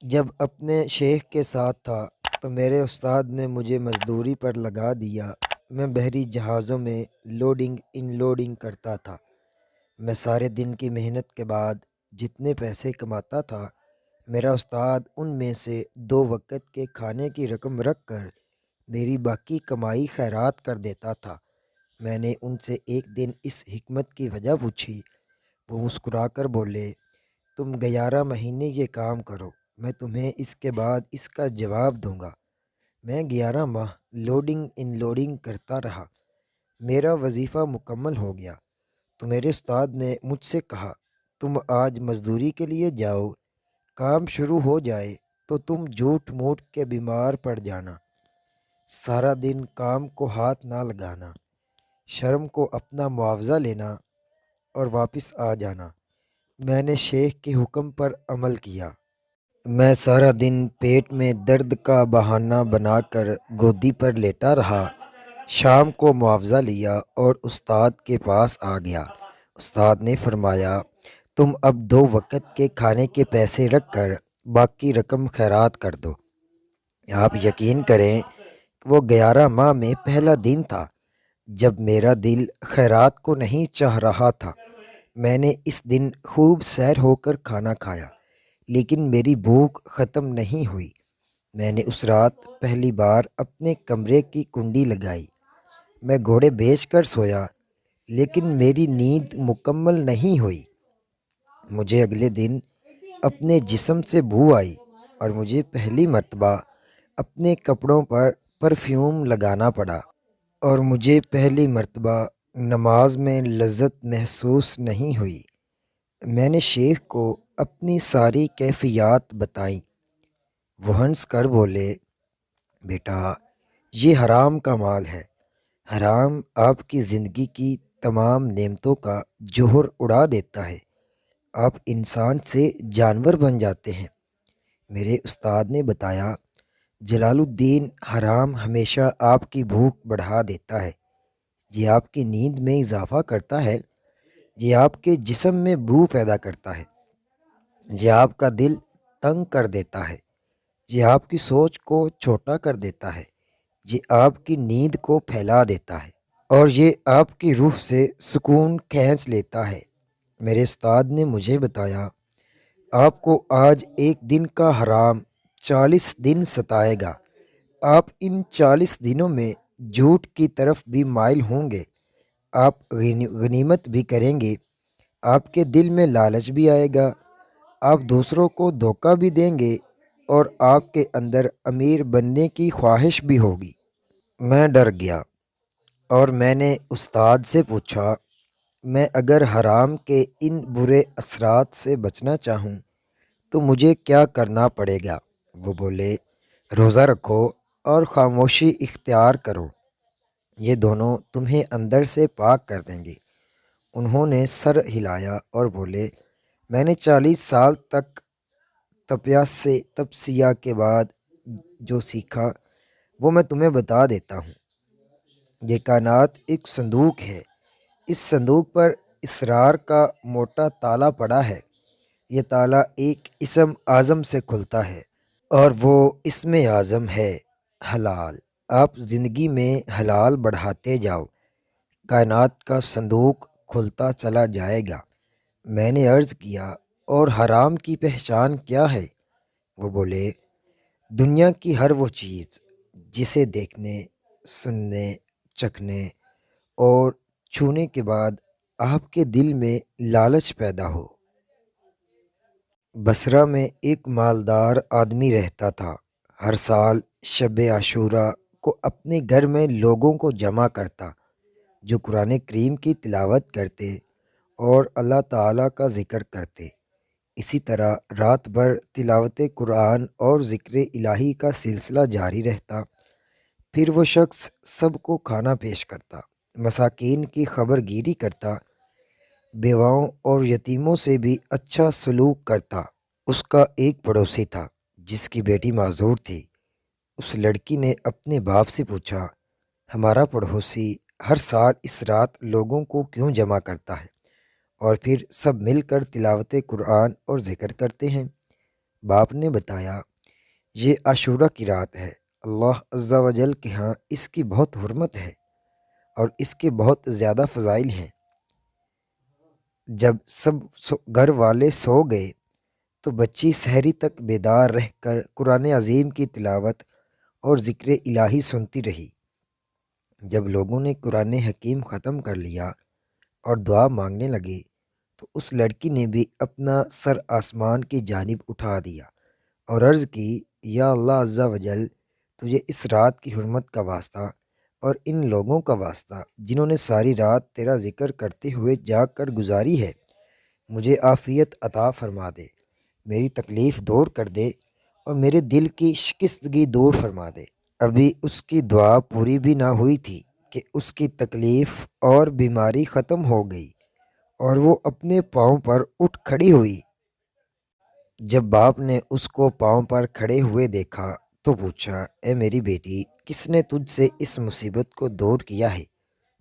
جب اپنے شیخ کے ساتھ تھا تو میرے استاد نے مجھے مزدوری پر لگا دیا۔ میں بحری جہازوں میں لوڈنگ ان لوڈنگ کرتا تھا۔ میں سارے دن کی محنت کے بعد جتنے پیسے کماتا تھا، میرا استاد ان میں سے 2 وقت کے کھانے کی رقم رکھ کر میری باقی کمائی خیرات کر دیتا تھا۔ میں نے ان سے ایک دن اس حکمت کی وجہ پوچھی۔ وہ مسکرا کر بولے، تم 11 مہینے یہ کام کرو، میں تمہیں اس کے بعد اس کا جواب دوں گا۔ میں 11 ماہ لوڈنگ ان لوڈنگ کرتا رہا۔ میرا وظیفہ مکمل ہو گیا تو میرے استاد نے مجھ سے کہا، تم آج مزدوری کے لیے جاؤ، کام شروع ہو جائے تو تم جھوٹ موٹ کے بیمار پڑ جانا، سارا دن کام کو ہاتھ نہ لگانا، شرم کو اپنا معاوضہ لینا اور واپس آ جانا۔ میں نے شیخ کے حکم پر عمل کیا۔ میں سارا دن پیٹ میں درد کا بہانہ بنا کر گودی پر لیٹا رہا۔ شام کو معاوضہ لیا اور استاد کے پاس آ گیا۔ استاد نے فرمایا، تم اب 2 وقت کے کھانے کے پیسے رکھ کر باقی رقم خیرات کر دو۔ آپ یقین کریں کہ وہ 11 ماہ میں پہلا دن تھا جب میرا دل خیرات کو نہیں چاہ رہا تھا۔ میں نے اس دن خوب سیر ہو کر کھانا کھایا، لیکن میری بھوک ختم نہیں ہوئی۔ میں نے اس رات پہلی بار اپنے کمرے کی کنڈی لگائی۔ میں گھوڑے بیچ کر سویا، لیکن میری نیند مکمل نہیں ہوئی۔ مجھے اگلے دن اپنے جسم سے بو آئی اور مجھے پہلی مرتبہ اپنے کپڑوں پر پرفیوم لگانا پڑا، اور مجھے پہلی مرتبہ نماز میں لذت محسوس نہیں ہوئی۔ میں نے شیخ کو اپنی ساری کیفیات بتائیں۔ وہ ہنس کر بولے، بیٹا، یہ حرام کا مال ہے۔ حرام آپ کی زندگی کی تمام نعمتوں کا جوہر اڑا دیتا ہے۔ آپ انسان سے جانور بن جاتے ہیں۔ میرے استاد نے بتایا، جلال الدین، حرام ہمیشہ آپ کی بھوک بڑھا دیتا ہے، یہ آپ کی نیند میں اضافہ کرتا ہے، یہ آپ کے جسم میں بو پیدا کرتا ہے، یہ آپ کا دل تنگ کر دیتا ہے، یہ آپ کی سوچ کو چھوٹا کر دیتا ہے، یہ آپ کی نیند کو پھیلا دیتا ہے، اور یہ آپ کی روح سے سکون کھینچ لیتا ہے۔ میرے استاد نے مجھے بتایا، آپ کو آج ایک دن کا حرام 40 دن ستائے گا۔ آپ ان 40 دنوں میں جھوٹ کی طرف بھی مائل ہوں گے، آپ غنیمت بھی کریں گے، آپ کے دل میں لالچ بھی آئے گا، آپ دوسروں کو دھوکہ بھی دیں گے، اور آپ کے اندر امیر بننے کی خواہش بھی ہوگی۔ میں ڈر گیا اور میں نے استاد سے پوچھا، میں اگر حرام کے ان برے اثرات سے بچنا چاہوں تو مجھے کیا کرنا پڑے گا؟ وہ بولے، روزہ رکھو اور خاموشی اختیار کرو، یہ دونوں تمہیں اندر سے پاک کر دیں گے۔ انہوں نے سر ہلایا اور بولے، میں نے 40 سال تک تپسیہ کے بعد جو سیکھا وہ میں تمہیں بتا دیتا ہوں۔ یہ کائنات ایک صندوق ہے، اس صندوق پر اسرار کا موٹا تالا پڑا ہے۔ یہ تالا ایک اسم اعظم سے کھلتا ہے، اور وہ اسم اعظم ہے حلال۔ آپ زندگی میں حلال بڑھاتے جاؤ، کائنات کا صندوق کھلتا چلا جائے گا۔ میں نے عرض کیا، اور حرام کی پہچان کیا ہے؟ وہ بولے، دنیا کی ہر وہ چیز جسے دیکھنے، سننے، چکھنے اور چھونے کے بعد آپ کے دل میں لالچ پیدا ہو۔ بصرہ میں ایک مالدار آدمی رہتا تھا۔ ہر سال شب عاشوراء کو اپنے گھر میں لوگوں کو جمع کرتا جو قرآن کریم کی تلاوت کرتے اور اللہ تعالیٰ کا ذکر کرتے۔ اسی طرح رات بھر تلاوت قرآن اور ذکر الہی کا سلسلہ جاری رہتا۔ پھر وہ شخص سب کو کھانا پیش کرتا، مساکین کی خبر گیری کرتا، بیواؤں اور یتیموں سے بھی اچھا سلوک کرتا۔ اس کا ایک پڑوسی تھا جس کی بیٹی معذور تھی۔ اس لڑکی نے اپنے باپ سے پوچھا، ہمارا پڑوسی ہر سال اس رات لوگوں کو کیوں جمع کرتا ہے اور پھر سب مل کر تلاوت قرآن اور ذکر کرتے ہیں؟ باپ نے بتایا، یہ عاشورہ کی رات ہے، اللہ عز و جل کے ہاں اس کی بہت حرمت ہے اور اس کے بہت زیادہ فضائل ہیں۔ جب سب گھر والے سو گئے تو بچی سحری تک بیدار رہ کر قرآن عظیم کی تلاوت اور ذکر الہی سنتی رہی۔ جب لوگوں نے قرآن حکیم ختم کر لیا اور دعا مانگنے لگے تو اس لڑکی نے بھی اپنا سر آسمان کی جانب اٹھا دیا اور عرض کی، یا اللہ عز و جل، تجھے اس رات کی حرمت کا واسطہ اور ان لوگوں کا واسطہ جنہوں نے ساری رات تیرا ذکر کرتے ہوئے جاگ کر گزاری ہے، مجھے عافیت عطا فرما دے، میری تکلیف دور کر دے اور میرے دل کی شکستگی دور فرما دے۔ ابھی اس کی دعا پوری بھی نہ ہوئی تھی کہ اس کی تکلیف اور بیماری ختم ہو گئی اور وہ اپنے پاؤں پر اٹھ کھڑی ہوئی۔ جب باپ نے اس کو پاؤں پر کھڑے ہوئے دیکھا تو پوچھا، اے میری بیٹی، کس نے تجھ سے اس مصیبت کو دور کیا ہے؟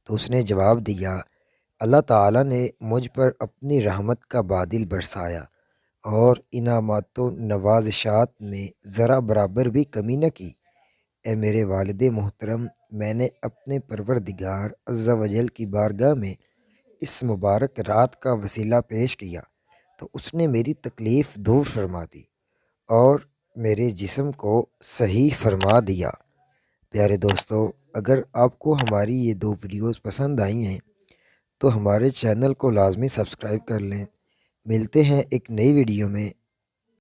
تو اس نے جواب دیا، اللہ تعالیٰ نے مجھ پر اپنی رحمت کا بادل برسایا اور انعامات و نوازشات میں ذرا برابر بھی کمی نہ کی۔ اے میرے والد محترم، میں نے اپنے پروردگار عز و جل کی بارگاہ میں اس مبارک رات کا وسیلہ پیش کیا تو اس نے میری تکلیف دور فرما دی اور میرے جسم کو صحیح فرما دیا۔ پیارے دوستو، اگر آپ کو ہماری یہ دو ویڈیوز پسند آئی ہیں تو ہمارے چینل کو لازمی سبسکرائب کر لیں۔ ملتے ہیں ایک نئی ویڈیو میں۔